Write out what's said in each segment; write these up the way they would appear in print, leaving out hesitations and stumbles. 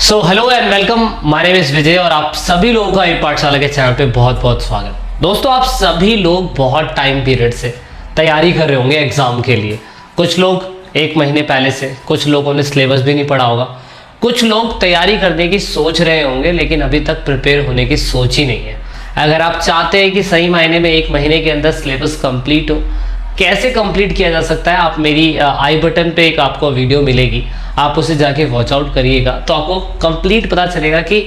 So hello and welcome, my name is Vijay और आप सभी लोगों का ई पाठशाला के चैनल पे बहुत बहुत स्वागत। दोस्तों, आप सभी लोग बहुत टाइम पीरियड से तैयारी कर रहे होंगे एग्जाम के लिए। कुछ लोग 1 महीने पहले से, कुछ लोगों ने सिलेबस भी नहीं पढ़ा होगा, कुछ लोग तैयारी करने की सोच रहे होंगे लेकिन अभी तक प्रिपेयर होने की सोच ही नहीं है। अगर आप चाहते हैं कि सही मायने में 1 महीने के अंदर सिलेबस कंप्लीट हो, कैसे कंप्लीट किया जा सकता है, आप मेरी आई बटन पे एक आपको वीडियो मिलेगी, आप उसे जाके वॉच आउट करिएगा तो आपको कंप्लीट पता चलेगा कि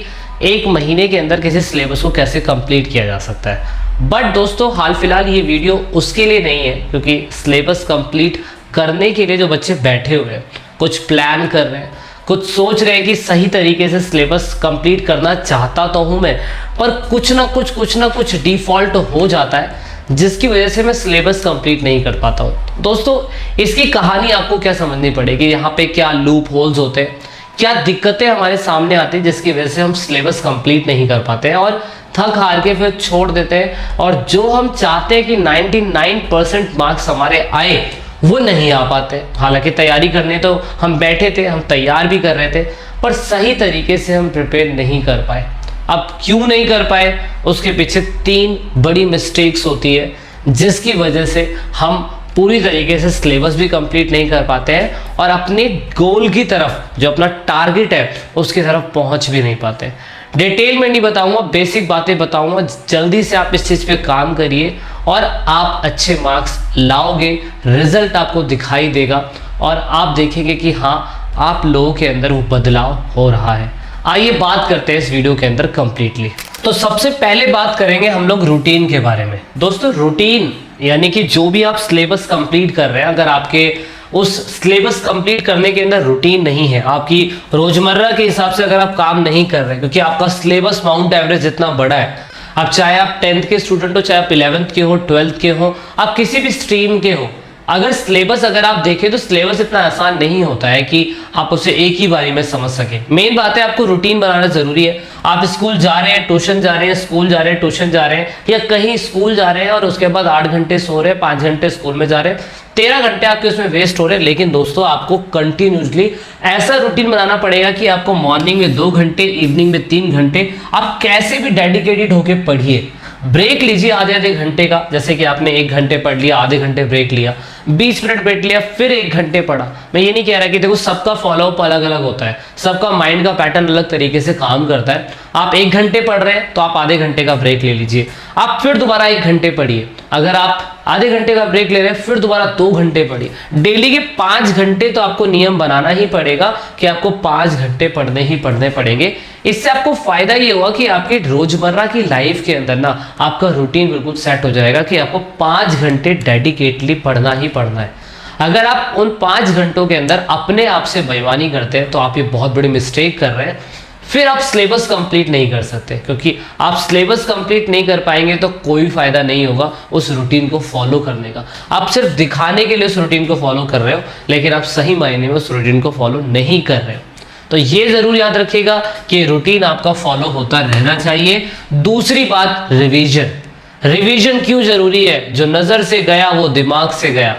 1 महीने के अंदर किसी सिलेबस को कैसे कंप्लीट किया जा सकता है। बट दोस्तों, हाल फिलहाल ये वीडियो उसके लिए नहीं है, क्योंकि सिलेबस कंप्लीट करने के लिए जो बच्चे बैठे हुए हैं, कुछ प्लान कर रहे हैं, कुछ सोच रहे हैं कि सही तरीके से सिलेबस कंप्लीट करना चाहता तो हूं मैं, पर कुछ ना कुछ डिफॉल्ट हो जाता है जिसकी वजह से मैं सिलेबस कंप्लीट नहीं कर पाता हूँ। दोस्तों, इसकी कहानी आपको क्या समझनी पड़ेगी, यहाँ पे क्या लूप होल्स होते हैं, क्या दिक्कतें हमारे सामने आती है जिसकी वजह से हम सिलेबस कंप्लीट नहीं कर पाते हैं और थक हार के फिर छोड़ देते हैं, और जो हम चाहते हैं कि 99% मार्क्स हमारे आए वो नहीं आ पाते। हालांकि तैयारी करने तो हम बैठे थे, हम तैयार भी कर रहे थे, पर सही तरीके से हम प्रिपेयर नहीं कर पाए। अब क्यों नहीं कर पाए, उसके पीछे 3 बड़ी मिस्टेक्स होती है जिसकी वजह से हम पूरी तरीके से सिलेबस भी कंप्लीट नहीं कर पाते हैं और अपने गोल की तरफ, जो अपना टारगेट है उसकी तरफ पहुंच भी नहीं पाते। डिटेल में नहीं बताऊंगा, बेसिक बातें बताऊंगा, जल्दी से आप इस चीज़ पे काम करिए और आप अच्छे मार्क्स लाओगे, रिजल्ट आपको दिखाई देगा और आप देखेंगे कि हाँ, आप लोगों के अंदर वो बदलाव हो रहा है। आइए बात करते हैं इस वीडियो के अंदर कंप्लीटली। तो सबसे पहले बात करेंगे हम लोग रूटीन के बारे में। दोस्तों, रूटीन यानी कि जो भी आप सिलेबस कंप्लीट कर रहे हैं, अगर आपके उस सिलेबस कंप्लीट करने के अंदर रूटीन नहीं है, आपकी रोजमर्रा के हिसाब से अगर आप काम नहीं कर रहे हैं, क्योंकि आपका सिलेबस माउंट एवरेज इतना बड़ा है, अब चाहे आप 10th के स्टूडेंट हो, चाहे आप 11th के हो, 12th के हो, आप किसी भी स्ट्रीम के हो, अगर सिलेबस अगर आप देखें तो सिलेबस इतना आसान नहीं होता है कि आप उसे एक ही बारी में समझ सकें। मेन बात है, आपको रूटीन बनाना जरूरी है। आप स्कूल जा रहे हैं, ट्यूशन जा रहे हैं, स्कूल जा रहे हैं, ट्यूशन जा रहे हैं, या कहीं स्कूल जा रहे हैं और उसके बाद 8 घंटे सो रहे हैं, 5 घंटे स्कूल में जा रहे हैं, 13 घंटे आपके उसमें वेस्ट हो रहे हैं। लेकिन दोस्तों, आपको कंटिन्यूसली ऐसा रूटीन बनाना पड़ेगा कि आपको मॉर्निंग में 2 घंटे, इवनिंग में 3 घंटे, आप कैसे भी डेडिकेटेड होकर पढ़िए। ब्रेक लीजिए आधे घंटे का, जैसे कि आपने 1 घंटे पढ़ लिया, आधे घंटे ब्रेक लिया, 20 मिनट ब्रेक लिया, फिर 1 घंटे पढ़ा। मैं ये नहीं कह रहा कि देखो सबका फॉलोअप अलग अलग होता है, सबका माइंड का पैटर्न अलग तरीके से काम करता है। आप 1 घंटे पढ़ रहे हैं तो आप आधे घंटे का ब्रेक ले लीजिए, आप फिर दोबारा 1 घंटे पढ़िए। अगर आप आधे घंटे का ब्रेक ले रहे हैं, फिर दोबारा 2 घंटे पढ़िए। डेली के 5 घंटे तो आपको नियम बनाना ही पड़ेगा कि आपको 5 घंटे पढ़ने ही पढ़ने पड़ेंगे। इससे आपको फायदा ये होगा कि आपकी रोजमर्रा की लाइफ के अंदर ना आपका रूटीन बिल्कुल सेट हो जाएगा कि आपको 5 घंटे डेडिकेटली पढ़ना ही पढ़ना है। अगर आप उन 5 घंटों के अंदर अपने आप से बेईमानी करते हैं तो आप ये बहुत बड़ी मिस्टेक कर रहे हैं। फिर आप सिलेबस कंप्लीट नहीं कर सकते, क्योंकि आप सिलेबस कंप्लीट नहीं कर पाएंगे तो कोई फायदा नहीं होगा उस रूटीन को फॉलो करने का। आप सिर्फ दिखाने के लिए उस रूटीन को फॉलो कर रहे हो, लेकिन आप सही मायने में उस रूटीन को फॉलो नहीं कर रहे हो। तो ये जरूर याद रखिएगा कि रूटीन आपका फॉलो होता रहना चाहिए। दूसरी बात, रिवीजन। रिवीजन क्यों जरूरी है? जो नजर से गया वो दिमाग से गया।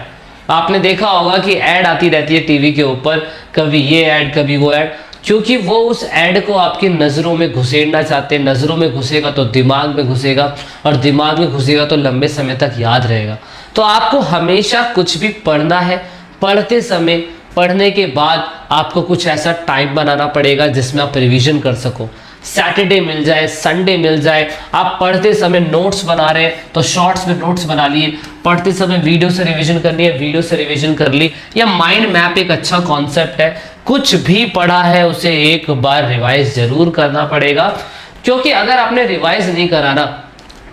आपने देखा होगा कि ऐड आती रहती है टीवी के ऊपर, कभी ये ऐड कभी वो ऐड, क्योंकि वो उस ऐड को आपकी नज़रों में घुसेड़ना चाहते हैं। नज़रों में घुसेगा तो दिमाग में घुसेगा, और दिमाग में घुसेगा तो लंबे समय तक याद रहेगा। तो आपको हमेशा कुछ भी पढ़ना है, पढ़ते समय, पढ़ने के बाद आपको कुछ ऐसा टाइम बनाना पड़ेगा जिसमें आप रिवीजन कर सको। सैटरडे मिल जाए, संडे मिल जाए, आप पढ़ते समय नोट्स बना रहे हैं तो शॉर्ट्स में नोट्स बना लिए, पढ़ते समय वीडियो से रिवीजन करनी है, वीडियो से रिवीजन कर ली। या माइंड मैप एक अच्छा कॉन्सेप्ट है, कुछ भी पढ़ा है उसे एक बार रिवाइज जरूर करना पड़ेगा, क्योंकि अगर आपने रिवाइज नहीं करा ना,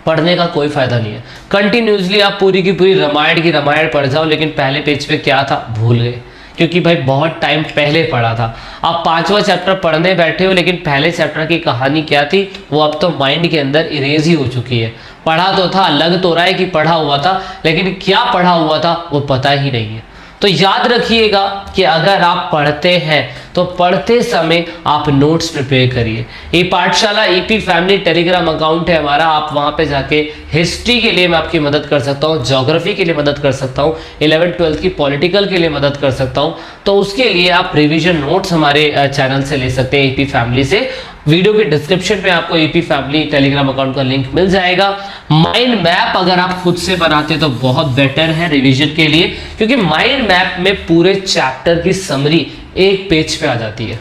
पढ़ने का कोई फायदा नहीं है। कंटिन्यूसली आप पूरी की पूरी रामायण की रामायण पढ़ जाओ, लेकिन पहले पेज पे क्या था भूल गए, क्योंकि भाई बहुत टाइम पहले पढ़ा था। आप 5वां चैप्टर पढ़ने बैठे हो, लेकिन पहले चैप्टर की कहानी क्या थी वो अब तो माइंड के अंदर इरेज ही हो चुकी है। पढ़ा तो था, लग तो रहा है कि पढ़ा हुआ था, लेकिन क्या पढ़ा हुआ था वो पता ही नहीं है। तो याद रखिएगा कि अगर आप पढ़ते हैं तो पढ़ते समय आप नोट्स प्रिपेयर करिए। ये पाठशाला ईपी फैमिली टेलीग्राम अकाउंट है हमारा, आप वहाँ पे जाके हिस्ट्री के लिए मैं आपकी मदद कर सकता हूँ, ज्योग्राफी के लिए मदद कर सकता हूँ, 11th-12th की पॉलिटिकल के लिए मदद कर सकता हूँ। तो उसके लिए आप रिविजन नोट्स हमारे चैनल से ले सकते हैं, ईपी फैमिली से। वीडियो के डिस्क्रिप्शन में आपको ईपी फैमिली टेलीग्राम अकाउंट का लिंक मिल जाएगा। माइंड मैप अगर आप खुद से बनाते तो बहुत बेटर है रिवीजन के लिए, क्योंकि माइंड मैप में पूरे चैप्टर की समरी एक पेज पे आ जाती है।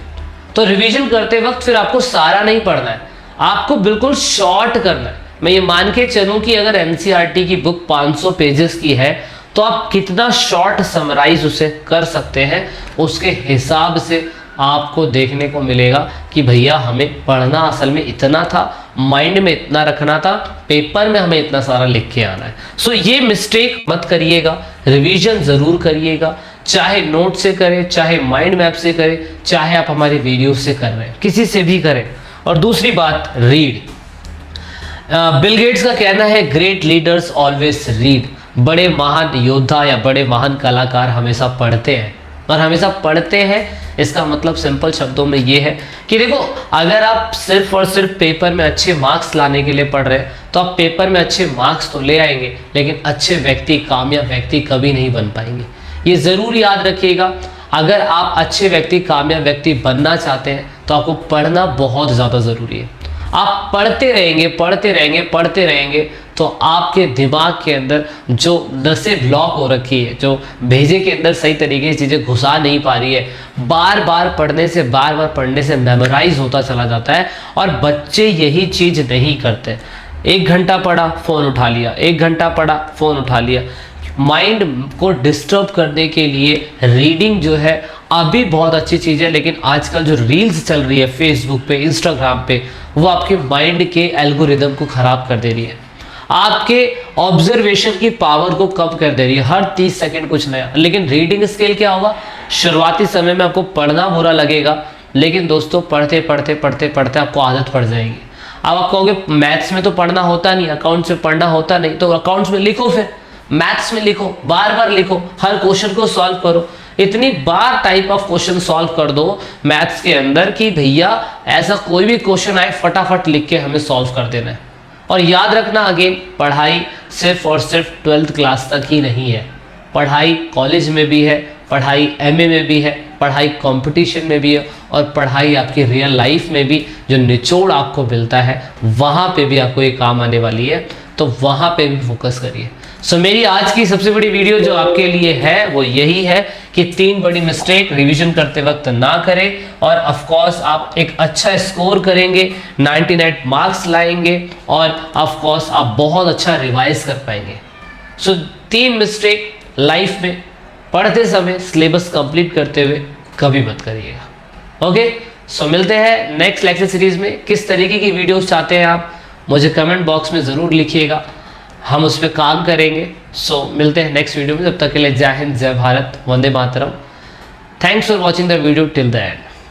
तो रिवीजन करते वक्त फिर आपको सारा नहीं पढ़ना है, आपको बिल्कुल शॉर्ट करना है। मैं ये मान के चलूं कि अगर एनसीईआरटी की बुक 500 पेजेस की है तो आप कितना शॉर्ट समराइज उसे कर सकते हैं, उसके हिसाब से आपको देखने को मिलेगा कि भैया हमें पढ़ना असल में इतना था, माइंड में इतना रखना था, पेपर में हमें इतना सारा लिख के आना है। सो ये मिस्टेक मत करिएगा, रिवीजन ज़रूर करिएगा, चाहे नोट से करें, चाहे माइंड मैप से करें, चाहे आप हमारी वीडियो से कर रहे हैं, किसी से भी करें। और दूसरी बात, रीड। बिल गेट्स का कहना है ग्रेट लीडर्स ऑलवेज रीड। बड़े महान योद्धा या बड़े महान कलाकार हमेशा पढ़ते हैं, और हमेशा पढ़ते हैं इसका मतलब सिंपल शब्दों में ये है कि देखो, अगर आप सिर्फ और सिर्फ पेपर में अच्छे मार्क्स लाने के लिए पढ़ रहे हैं तो आप पेपर में अच्छे मार्क्स तो ले आएंगे, लेकिन अच्छे व्यक्ति, कामयाब व्यक्ति कभी नहीं बन पाएंगे। ये ज़रूर याद रखिएगा, अगर आप अच्छे व्यक्ति, कामयाब व्यक्ति बनना चाहते हैं तो आपको पढ़ना बहुत ज़्यादा ज़रूरी है। आप पढ़ते रहेंगे, पढ़ते रहेंगे, पढ़ते रहेंगे तो आपके दिमाग के अंदर जो नसें ब्लॉक हो रखी है, जो भेजे के अंदर सही तरीके से चीज़ें घुसा नहीं पा रही है, बार बार पढ़ने से, बार बार पढ़ने से मेमोराइज होता चला जाता है। और बच्चे यही चीज़ नहीं करते। 1 घंटा पढ़ा, फ़ोन उठा लिया, 1 घंटा पढ़ा, फ़ोन उठा लिया। माइंड को डिस्टर्ब करने के लिए रीडिंग जो है अभी बहुत अच्छी चीज़ है, लेकिन आजकल जो रील्स चल रही है फेसबुक पे, इंस्टाग्राम पे, वो आपके माइंड के एल्गोरिदम को ख़राब कर दे रही है, आपके ऑब्जर्वेशन की पावर को कम कर दे रही है। हर 30 सेकंड कुछ नया। लेकिन रीडिंग स्किल क्या होगा, शुरुआती समय में आपको पढ़ना बुरा लगेगा, लेकिन दोस्तों पढ़ते पढ़ते पढ़ते पढ़ते आपको आदत पड़ जाएगी। अब आप कहोगे मैथ्स में तो पढ़ना होता नहीं, अकाउंट्स में पढ़ना होता नहीं, तो अकाउंट्स में लिखो, फिर मैथ्स में लिखो, बार बार लिखो, हर क्वेश्चन को सॉल्व करो। इतनी बार टाइप ऑफ क्वेश्चन सॉल्व कर दो मैथ्स के अंदर कि भैया ऐसा कोई भी क्वेश्चन आए फटाफट लिख के हमें सॉल्व कर देना है। और याद रखना, अगेन, पढ़ाई सिर्फ और सिर्फ 12th क्लास तक ही नहीं है, पढ़ाई कॉलेज में भी है, पढ़ाई एमए में भी है, पढ़ाई कंपटीशन में भी है, और पढ़ाई आपकी रियल लाइफ में भी जो निचोड़ आपको मिलता है वहाँ पे भी आपको ये काम आने वाली है। तो वहाँ पे भी फोकस करिए। सो मेरी आज की सबसे बड़ी वीडियो जो आपके लिए है वो यही है कि 3 बड़ी मिस्टेक रिवीजन करते वक्त ना करें, और ऑफ कोर्स आप एक अच्छा स्कोर करेंगे, 99 मार्क्स लाएंगे, और ऑफ कोर्स आप बहुत अच्छा रिवाइज कर पाएंगे। सो 3 मिस्टेक लाइफ में पढ़ते समय, सिलेबस कंप्लीट करते हुए कभी मत करिएगा। ओके, सो मिलते हैं नेक्स्ट लेक्चर सीरीज में। किस तरीके की वीडियोस चाहते हैं आप, मुझे कमेंट बॉक्स में ज़रूर लिखिएगा, हम उस पर काम करेंगे। सो मिलते हैं नेक्स्ट वीडियो में। जब तक के लिए जय हिंद, जय भारत, वंदे मातरम। Thanks for watching the video till the and.